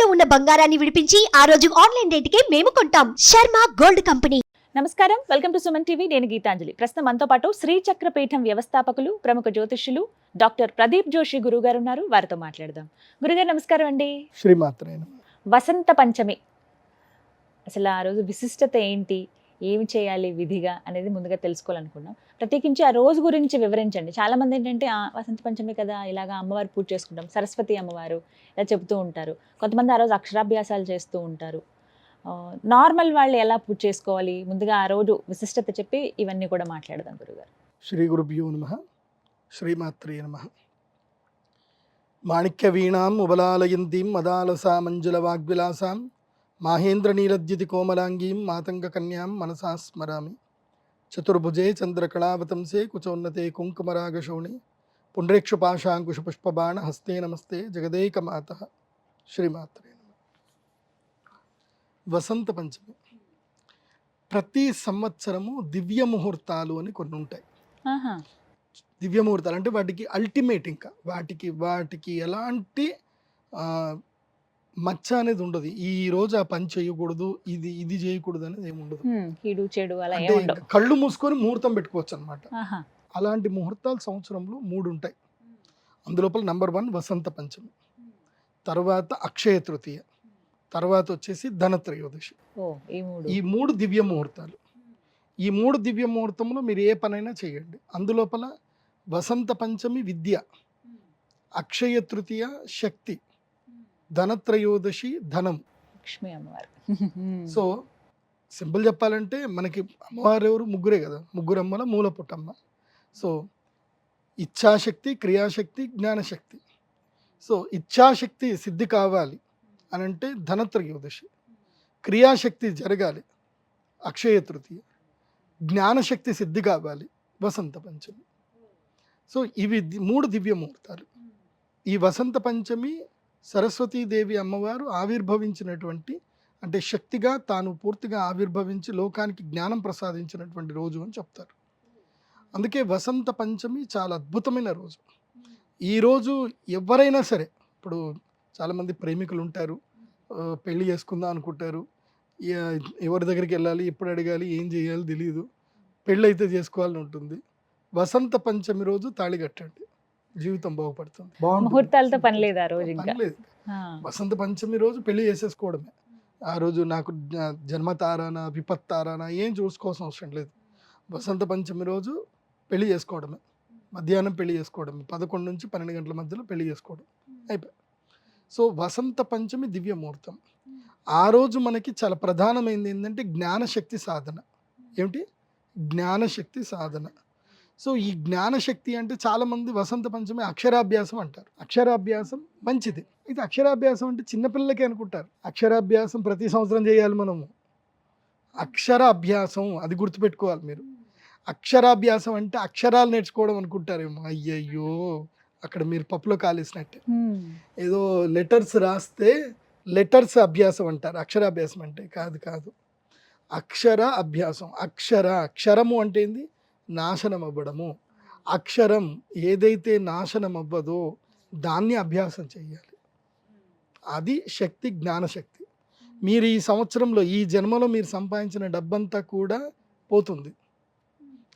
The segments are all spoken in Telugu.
ఇంట్లో ఉన్న బంగారాన్ని విడిపించి ఆ రోజు ఆన్లైన్ రేటుకే మేము కొంటాం. Sharma gold company. నమస్కారం, వెల్కమ్ టు సుమన్ టీవీ. నేను గీతాంజలి. ప్రస్తుతం మనతో పాటు శ్రీచక్ర పీఠం వ్యవస్థాపకులు, ప్రముఖ జ్యోతిష్యులు డాక్టర్ ప్రదీప్ జోషి గురుగారు ఉన్నారు. వారితో మాట్లాడదాం. గురుగారు నమస్కారం అండి. శ్రీమాత్రే నమః. వసంత పంచమి, అసలు ఆ రోజు విశిష్టత ఏంటి, ఏమి చేయాలి విధిగా అనేది ముందుగా తెలుసుకోవాలనుకున్నాం. ప్రత్యేకించి ఆ రోజు గురించి వివరించండి. చాలా మంది ఏంటంటే వసంత పంచమి కదా, ఇలాగా అమ్మవారు పూజ చేసుకుంటాం, సరస్వతి అమ్మవారు ఇలా చెబుతూ ఉంటారు. కొంతమంది ఆ రోజు అక్షరాభ్యాసాలు చేస్తూ ఉంటారు. నార్మల్ వాళ్ళు ఎలా పూజ చేసుకోవాలి, ముందుగా ఆ రోజు విశిష్టత చెప్పి ఇవన్నీ కూడా మాట్లాడదాం గురుగారు. శ్రీ గురుభ్యో నమః. శ్రీమాత్రే నమః. మాణిక్య వీణాం ఉబలాలయంతీం మదాలసా మంజుల వాగ్విలాసాం మాహేంద్ర నీలద్యుతి కోమలాంగీం మాతంగ కన్యాం మనసా స్మరామి. చతుర్భుజే చంద్రకళావతంసే కుచోన్నతే కుంకుమరాగశోణి పుండ్రేక్షుపాశాంకుశ పుష్పబాణ హస్తే నమస్తే జగదేకమాతః. శ్రీమాత్రే నమః. వసంత పంచమి ప్రతి సంవత్సరము దివ్య ముహూర్తాలు అని కొన్ని ఉంటాయి. దివ్య ముహూర్తాలు అంటే వాటికి అల్టిమేట్, ఇంకా వాటికి ఎలాంటి మచ్చ అనేది ఉండదు. ఈ రోజు ఆ పని చేయకూడదు, ఇది చేయకూడదు అనేది ఏమి ఉండదు. అంటే కళ్ళు మూసుకొని ముహూర్తం పెట్టుకోవచ్చు అనమాట. అలాంటి ముహూర్తాలు సంవత్సరంలో 3 ఉంటాయి. అందులోపల నంబర్ 1 వసంత పంచమి, తర్వాత అక్షయ తృతీయ, తర్వాత వచ్చేసి ధనత్రయోదశి. ఈ 3 దివ్య ముహూర్తాలు. ఈ 3 దివ్య ముహూర్తంలో మీరు ఏ పనైనా చేయండి. అందులోపల వసంత పంచమి విద్య, అక్షయ తృతీయ శక్తి, ధనత్రయోదశి ధనం, లక్ష్మీ అమ్మవారు. సో సింపుల్ చెప్పాలంటే మనకి అమ్మవారు ఎవరు? ముగ్గురే కదా. ముగ్గురు అమ్మల మూల పుట్టమ్మ. సో ఇచ్ఛాశక్తి, క్రియాశక్తి, జ్ఞానశక్తి. సో ఇచ్ఛాశక్తి సిద్ధి కావాలి అని అంటే ధనత్రయోదశి, క్రియాశక్తి జరగాలి అక్షయ తృతీయ, జ్ఞానశక్తి సిద్ధి కావాలి వసంత పంచమి. సో ఇవి 3 దివ్య ముహూర్తాలు. ఈ వసంత పంచమి సరస్వతీదేవి అమ్మవారు ఆవిర్భవించినటువంటి, అంటే శక్తిగా తాను పూర్తిగా ఆవిర్భవించి లోకానికి జ్ఞానం ప్రసాదించినటువంటి రోజు అని చెప్తారు. అందుకే వసంత పంచమి చాలా అద్భుతమైన రోజు. ఈరోజు ఎవరైనా సరే, ఇప్పుడు చాలామంది ప్రేమికులు ఉంటారు, పెళ్లి చేసుకుందాం అనుకుంటారు, ఎవరి దగ్గరికి వెళ్ళాలి, ఎప్పుడు అడగాలి, ఏం చేయాలి తెలియదు, పెళ్ళి అయితే చేసుకోవాలని ఉంటుంది. వసంత పంచమి రోజు తాళి కట్టండి, జీవితం బాగుపడుతుంది. ముహూర్తాలతో పని లేదు ఆ రోజు, ఇంకా లేదు. వసంత పంచమి రోజు పెళ్లి చేసేసుకోవడమే. ఆ రోజు నాకు జన్మతారానా విపత్తారానా ఏం చూసుకోవాల్సిన అవసరం లేదు. వసంత పంచమి రోజు పెళ్లి చేసుకోవడమే, మధ్యాహ్నం పెళ్లి చేసుకోవడమే, 11 నుంచి 12 గంటల మధ్యలో పెళ్లి చేసుకోవడం అయిపోయి. సో వసంత పంచమి దివ్య ముహూర్తం. ఆ రోజు మనకి చాలా ప్రధానమైనది ఏంటంటే జ్ఞానశక్తి సాధన. ఏమిటి? జ్ఞానశక్తి సాధన. సో ఈ జ్ఞానశక్తి అంటే చాలామంది వసంత పంచమి అక్షరాభ్యాసం అంటారు. అక్షరాభ్యాసం మంచిది. ఇది అక్షరాభ్యాసం అంటే చిన్నపిల్లలకే అనుకుంటారు. అక్షరాభ్యాసం ప్రతి సంవత్సరం చేయాలి మనము. అక్షర అభ్యాసం అది గుర్తుపెట్టుకోవాలి మీరు. అక్షరాభ్యాసం అంటే అక్షరాలు నేర్చుకోవడం అనుకుంటారేమో. అయ్యయ్యో, అక్కడ మీరు పప్పులో కాలేసినట్టే. ఏదో లెటర్స్ రాస్తే లెటర్స్ అభ్యాసం అంటారు, అక్షరాభ్యాసం అంటే కాదు. అక్షర అభ్యాసం. అక్షరము అంటే ఏంది? నాశనం అవ్వడము. అక్షరం ఏదైతే నాశనం అవ్వదో దాన్ని అభ్యాసం చేయాలి. అది శక్తి, జ్ఞానశక్తి. మీరు ఈ సంవత్సరంలో, ఈ జన్మలో మీరు సంపాదించిన డబ్బంతా కూడా పోతుంది.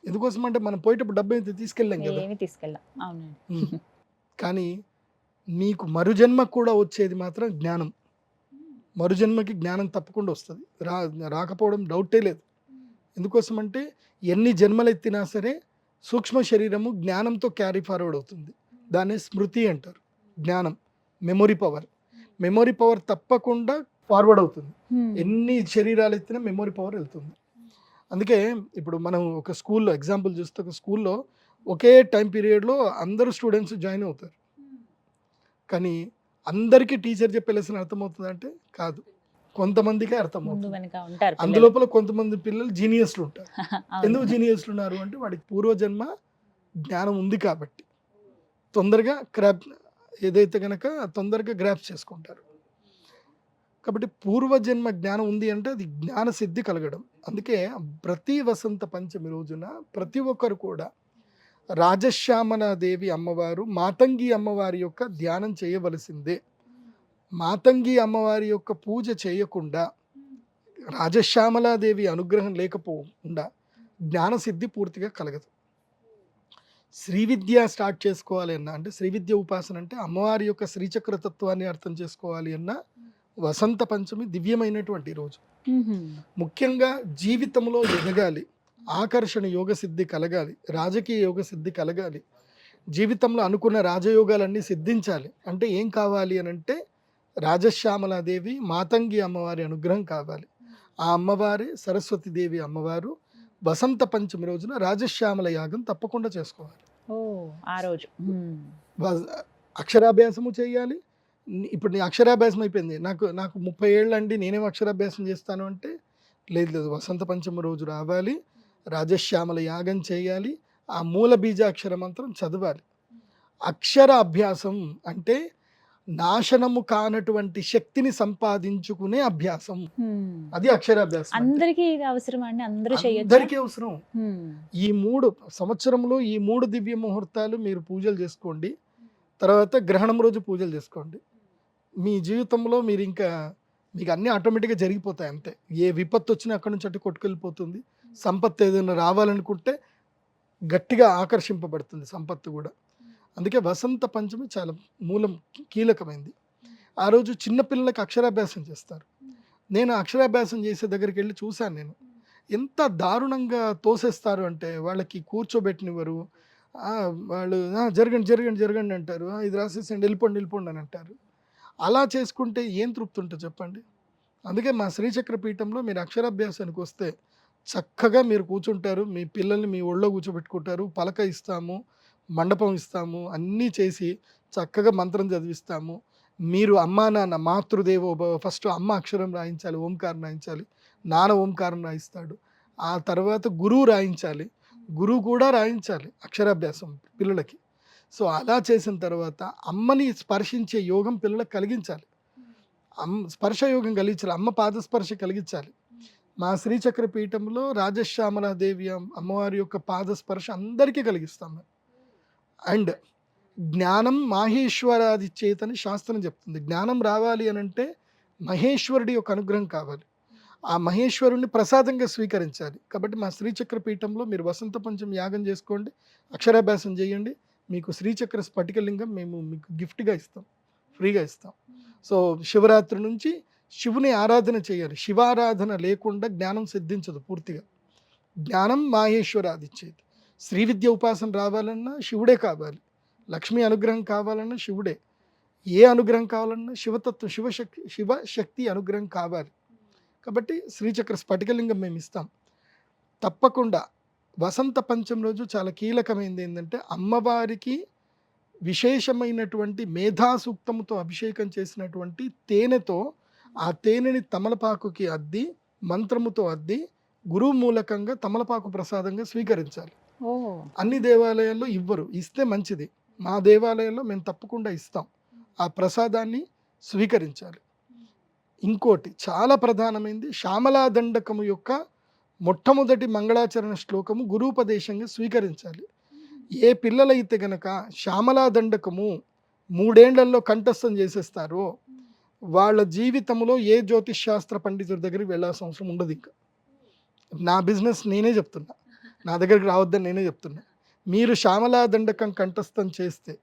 ఎందుకోసం అంటే మనం పోయేటప్పుడు డబ్బు అయితే తీసుకెళ్ళాం కదా, కానీ నీకు మరుజన్మ కూడా వచ్చేది మాత్రం జ్ఞానం. మరుజన్మకి జ్ఞానం తప్పకుండా వస్తుంది, రాకపోవడం డౌటే లేదు. ఎందుకోసం అంటే ఎన్ని జన్మలు ఎత్తినా సరే సూక్ష్మ శరీరము జ్ఞానంతో క్యారీ ఫార్వర్డ్ అవుతుంది. దాన్ని స్మృతి అంటారు. జ్ఞానం, మెమొరీ పవర్ తప్పకుండా ఫార్వర్డ్ అవుతుంది. ఎన్ని శరీరాలు ఎత్తినా మెమొరీ పవర్ వెళ్తుంది. అందుకే ఇప్పుడు మనం ఒక స్కూల్లో ఎగ్జాంపుల్ చూస్తే, ఒక స్కూల్లో ఒకే టైం పీరియడ్లో అందరూ స్టూడెంట్స్ జాయిన్ అవుతారు, కానీ అందరికీ టీచర్ చెప్పే లెసన్ అర్థమవుతుంది అంటే కాదు. కొంతమందికే అర్థమవుతుంది. అందులోపల కొంతమంది పిల్లలు జీనియస్లు ఉంటారు. ఎందుకు జీనియస్లు ఉన్నారు అంటే వాడికి పూర్వజన్మ జ్ఞానం ఉంది కాబట్టి తొందరగా ఏదైతే కనుక తొందరగా గ్రాప్ చేసుకుంటారు. కాబట్టి పూర్వజన్మ జ్ఞానం ఉంది అంటే అది జ్ఞాన సిద్ధి కలగడం. అందుకే ప్రతి వసంత పంచమి రోజున ప్రతి ఒక్కరు కూడా రాజశ్యామల దేవి అమ్మవారు, మాతంగి అమ్మవారి యొక్క ధ్యానం చేయవలసిందే. మాతంగి అమ్మవారి యొక్క పూజ చేయకుండా, రాజశ్యామలాదేవి అనుగ్రహం లేకపోకుండా జ్ఞానసిద్ధి పూర్తిగా కలగదు. శ్రీ విద్య స్టార్ట్ చేసుకోవాలి అన్నా, అంటే శ్రీ విద్య ఉపాసన అంటే అమ్మవారి యొక్క శ్రీచక్ర తత్వాన్ని అర్థం చేసుకోవాలి అన్నా వసంత పంచమి దివ్యమైనటువంటి రోజు. ముఖ్యంగా జీవితంలో ఎదగాలి, ఆకర్షణ యోగ సిద్ధి కలగాలి, రాజకీయ యోగ సిద్ధి కలగాలి, జీవితంలో అనుకున్న రాజయోగాలన్నీ సిద్ధించాలి అంటే ఏం కావాలి అని అంటే రాజశ్యామలాదేవి మాతంగి అమ్మవారి అనుగ్రహం కావాలి. ఆ అమ్మవారి సరస్వతీదేవి అమ్మవారు వసంత పంచమి రోజున రాజశ్యామల యాగం తప్పకుండా చేసుకోవాలి. ఆ రోజు అక్షరాభ్యాసము చేయాలి. ఇప్పుడు నీ అక్షరాభ్యాసం అయిపోయింది, నాకు 30 ఏళ్ళు అండి, నేనేం అక్షరాభ్యాసం చేస్తాను అంటే లేదు, వసంత పంచమి రోజు రావాలి, రాజశ్యామల యాగం చేయాలి, ఆ మూల బీజాక్షర మంత్రం చదవాలి. అక్షర అభ్యాసం అంటే నాశనము కానటువంటి శక్తిని సంపాదించుకునే అభ్యాసం, అది అక్షరాభ్యాసం. అందరికీ ఇది అవసరం అండి, అందరికీ అవసరం. ఈ 3 సంవత్సరంలో ఈ 3 దివ్య ముహూర్తాలు మీరు పూజలు చేసుకోండి, తర్వాత గ్రహణం రోజు పూజలు చేసుకోండి. మీ జీవితంలో మీరు ఇంకా మీకు అన్నీ ఆటోమేటిక్గా జరిగిపోతాయి అంతే. ఏ విపత్తు వచ్చినా అక్కడి నుంచి అటు కొట్టుకెళ్ళిపోతుంది. సంపత్తు ఏదైనా రావాలనుకుంటే గట్టిగా ఆకర్షింపబడుతుంది సంపత్తు కూడా. అందుకే వసంత పంచమి చాలా మూలం, కీలకమైంది. ఆ రోజు చిన్నపిల్లలకి అక్షరాభ్యాసం చేస్తారు. నేను అక్షరాభ్యాసం చేసే దగ్గరికి వెళ్ళి చూశాను. నేను ఎంత దారుణంగా తోసేస్తారు అంటే వాళ్ళకి కూర్చోబెట్టినవారు, వాళ్ళు జరగండి అంటారు, ఇది రాసేసండి వెళ్ళిపోండి అని అంటారు. అలా చేసుకుంటే ఏం తృప్తి ఉంటుంది చెప్పండి. అందుకే మా శ్రీచక్ర పీఠంలో మీరు అక్షరాభ్యాసానికి వస్తే చక్కగా మీరు కూర్చుంటారు, మీ పిల్లల్ని మీ ఒళ్ళో కూర్చోబెట్టుకుంటారు, పలక ఇస్తాము, మండపం ఇస్తాము, అన్నీ చేసి చక్కగా మంత్రం చదివిస్తాము. మీరు అమ్మా నాన్న మాతృదేవో భవ, ఫస్ట్ అమ్మ అక్షరం రాయించాలి, ఓంకారం రాయించాలి, నాన్న ఓంకారం రాయిస్తాడు, ఆ తర్వాత గురువు రాయించాలి, గురువు కూడా రాయించాలి అక్షరాభ్యాసం పిల్లలకి. సో అలా చేసిన తర్వాత అమ్మని స్పర్శించే యోగం పిల్లలకు కలిగించాలి, స్పర్శ యోగం కలిగించాలి, అమ్మ పాదస్పర్శ కలిగించాలి. మా శ్రీచక్ర పీఠంలో రాజశ్యామలాదేవి అమ్మవారి యొక్క పాదస్పర్శ అందరికీ కలిగిస్తాం. అండ్ జ్ఞానం మాహేశ్వరాది చేతని శాస్త్రం చెప్తుంది. జ్ఞానం రావాలి అని అంటే మహేశ్వరుడి యొక్క అనుగ్రహం కావాలి, ఆ మహేశ్వరుణ్ణి ప్రసాదంగా స్వీకరించాలి. కాబట్టి మా శ్రీచక్ర పీఠంలో మీరు వసంత పంచమి యాగం చేసుకోండి, అక్షరాభ్యాసం చేయండి, మీకు శ్రీచక్ర స్ఫటికలింగం మేము మీకు గిఫ్ట్గా ఇస్తాం, ఫ్రీగా ఇస్తాం. సో శివరాత్రి నుంచి శివుని ఆరాధన చేయాలి. శివారాధన లేకుండా జ్ఞానం సిద్ధించదు పూర్తిగా. జ్ఞానం మాహేశ్వరాది చేతి. శ్రీ విద్య ఉపాసన రావాలన్నా శివుడే కావాలి, లక్ష్మీ అనుగ్రహం కావాలన్నా శివుడే, ఏ అనుగ్రహం కావాలన్నా శివతత్వం, శివశక్తి అనుగ్రహం కావాలి. కాబట్టి శ్రీచక్ర స్ఫటికలింగం మేము ఇస్తాం తప్పకుండా. వసంత పంచమి రోజు చాలా కీలకమైనది ఏంటంటే అమ్మవారికి విశేషమైనటువంటి మేధాసూక్తముతో అభిషేకం చేసినటువంటి తేనెతో, ఆ తేనెని తమలపాకుకి అద్ది మంత్రముతో అద్ది గురువు మూలకంగా తమలపాకు ప్రసాదంగా స్వీకరించాలి. అన్ని దేవాలయాల్లో ఇవ్వరు, ఇస్తే మంచిది. మా దేవాలయంలో మేము తప్పకుండా ఇస్తాం, ఆ ప్రసాదాన్ని స్వీకరించాలి. ఇంకోటి చాలా ప్రధానమైనది, శ్యామలా దండకము యొక్క మొట్టమొదటి మంగళాచరణ శ్లోకము గురూపదేశంగా స్వీకరించాలి. ఏ పిల్లలైతే గనక శ్యామలా దండకము 3 ఏళ్లలో కంఠస్థం చేసేస్తారో వాళ్ళ జీవితంలో ఏ జ్యోతిష్ శాస్త్ర పండితుడి దగ్గరికి వెళ్ళాల్సిన అవసరం ఉండదు. ఇంకా నా బిజినెస్ నేనే చెప్తున్నా, నా దగ్గరికి రావద్దని నేనే చెప్తున్నా. మీరు శ్యామలా దండకం కంఠస్థం చేస్తే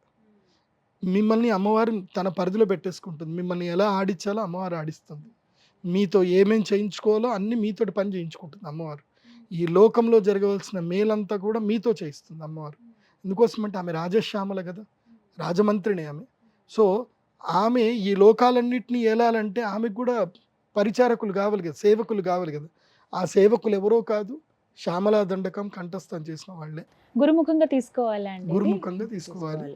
మిమ్మల్ని అమ్మవారు తన పరిధిలో పెట్టేసుకుంటుంది. మిమ్మల్ని ఎలా ఆడించాలో అమ్మవారు ఆడిస్తుంది. మీతో ఏమేం చేయించుకోవాలో అన్నీ మీతోటి పని చేయించుకుంటుంది అమ్మవారు. ఈ లోకంలో జరగవలసిన మేలంతా కూడా మీతో చేయిస్తుంది అమ్మవారు. ఎందుకోసమంటే ఆమె రాజశ్యామల కదా, రాజమంత్రిని ఆమె. సో ఆమె ఈ లోకాలన్నింటినీ ఏలాలంటే ఆమెకు కూడా పరిచారకులు కావాలి కదా, సేవకులు కావాలి కదా. ఆ సేవకులు ఎవరో కాదు, శ్యామలా దండకం కంఠస్థం చేసిన వాళ్ళే. గురుముఖంగా తీసుకోవాలి అండి, గురుముఖంగా తీసుకోవాలి.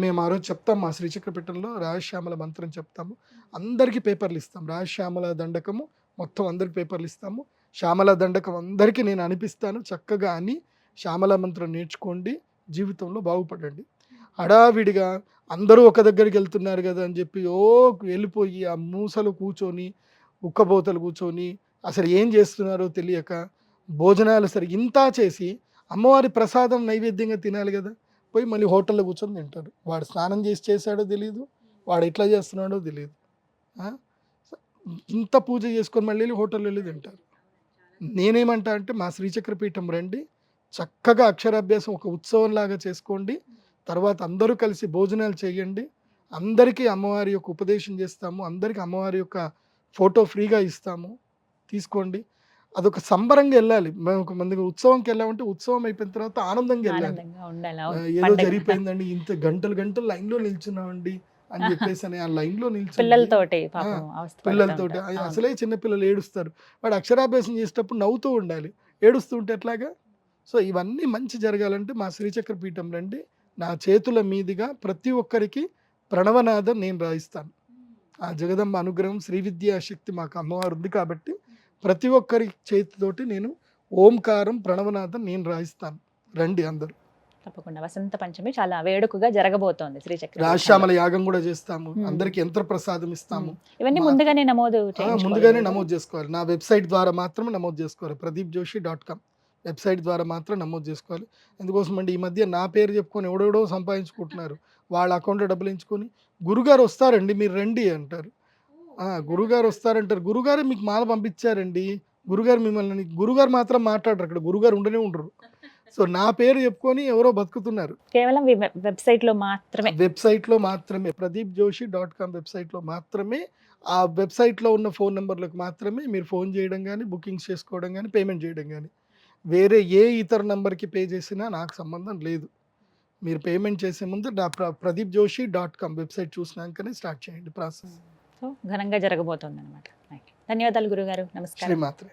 మేము ఆ రోజు చెప్తాం, మా శ్రీచక్రపీఠంలో రాజశ్యామల మంత్రం చెప్తాము, అందరికీ పేపర్లు ఇస్తాం. రాజశ్యామల దండకము మొత్తం అందరికి పేపర్లు ఇస్తాము. శ్యామల దండకం అందరికీ నేను అనిపిస్తాను, చక్కగా అని శ్యామల మంత్రం నేర్చుకోండి, జీవితంలో బాగుపడండి. హడావిడిగా అందరూ ఒక దగ్గరికి వెళ్తున్నారు కదా అని చెప్పి వెళ్ళిపోయి ఆ మూసలు కూర్చొని, ఉక్కబోతలు కూర్చొని అసలు ఏం చేస్తున్నారో తెలియక భోజనాలు సరి ఇంత చేసి అమ్మవారి ప్రసాదం నైవేద్యంగా తినాలి కదా, పోయి మళ్ళీ హోటల్లో కూర్చొని తింటారు. వాడు స్నానం చేశాడో తెలియదు, వాడు ఎట్లా చేస్తున్నాడో తెలియదు. ఆ? ఇంత పూజ చేసుకొని మళ్ళీ వెళ్ళి హోటల్ వెళ్ళి తింటారు. నేనేమంటా అంటే మా శ్రీచక్రపీఠం రండి, చక్కగా అక్షరాభ్యాసం ఒక ఉత్సవంలాగా చేసుకోండి, తర్వాత అందరూ కలిసి భోజనాలు చేయండి, అందరికీ అమ్మవారి యొక్క ఉపదేశం చేస్తాము, అందరికీ అమ్మవారి యొక్క ఫోటో ఫ్రీగా ఇస్తాము, తీసుకోండి. అదొక సంబరంగా వెళ్ళాలి. మేము ఒక మంది ఉత్సవంకి వెళ్ళామంటే ఉత్సవం అయిపోయిన తర్వాత ఆనందంగా వెళ్ళాలి. ఆనందంగా ఉండాలి. ఏదో పండగ. జరిగిపోయిందండి, ఇంత గంటలు గంటలు లైన్లో నిల్చున్నామండి అని చెప్పేసి అని ఆ లైన్లో నిల్చుని పిల్లలతోటి పాపం అవస్థ పడుతూ పిల్లలతోటి ఉంటారు. అవును. అసలే చిన్నపిల్లలు ఏడుస్తారు. వాడు అక్షరాభ్యాసం చేసేటప్పుడు నవ్వుతూ ఉండాలి, ఏడుస్తూ ఉంటే ఎట్లాగా? సో ఇవన్నీ మంచి జరగాలంటే మా శ్రీచక్ర పీఠం రండి, నా చేతుల మీదుగా ప్రతి ఒక్కరికి ప్రణవనాదం నేను రాయిస్తాను. ఆ జగదంబ అనుగ్రహం, శ్రీ విద్యా శక్తి మాకు అమ్మవారు ఉంది కాబట్టి ప్రతి ఒక్కరి చేతితోటి నేను ఓంకారం ప్రణవనాదం నేను రాయిస్తాను. రండి అందరూ. తప్పకుండా వసంత పంచమి చాలా వేడుకగా జరగబోతోంది శ్రీచక్ర రాశ్యామల యాగం కూడా చేస్తాము, అందరికి యంత్ర ప్రసాదం ఇస్తాము. ఇవన్నీ ముందుగానే నమోదు చేయించుకోవాలి. ముందుగానే నమోదు చేసుకోవాలి. నా వెబ్సైట్ ద్వారా మాత్రమే నమోదు చేసుకోవాలి, pradeepjoshi.com వెబ్సైట్ ద్వారా మాత్రం నమోదు చేసుకోవాలి. ఎందుకోసం అంటే ఈ మధ్య నా పేరు చెప్పుకొని ఎవడెవడో సంపాదించుకుంటున్నారు, వాళ్ళ అకౌంట్లో డబ్బులు ఎంచుకొని గురుగారు వస్తారండి మీరు రండి అంటారు. గురుగారు వస్తారంటారు, గురుగారే మీకు మాల పంపించారండి, గురుగారు మిమ్మల్ని, గురుగారు మాత్రం మాట్లాడరు, అక్కడ గురుగారు ఉండనే ఉండరు. సో నా పేరు చెప్పుకొని ఎవరో బతుకుతున్నారు. కేవలం వెబ్సైట్లో మాత్రమే, వెబ్సైట్లో మాత్రమే, pradeepjoshi.com వెబ్సైట్లో మాత్రమే, ఆ వెబ్సైట్లో ఉన్న ఫోన్ నెంబర్లకు మాత్రమే మీరు ఫోన్ చేయడం కానీ, బుకింగ్స్ చేసుకోవడం కానీ, పేమెంట్ చేయడం కానీ. వేరే ఏ ఇతర నెంబర్కి పే చేసినా నాకు సంబంధం లేదు. మీరు పేమెంట్ చేసే ముందు నా pradeepjoshi.com వెబ్సైట్ చూసినాకనే స్టార్ట్ చేయండి ప్రాసెస్. సో ఘనంగా జరగబోతోంది అనమాట. ధన్యవాదాలు గురుగారు. నమస్కారం. శ్రీమాత్రే.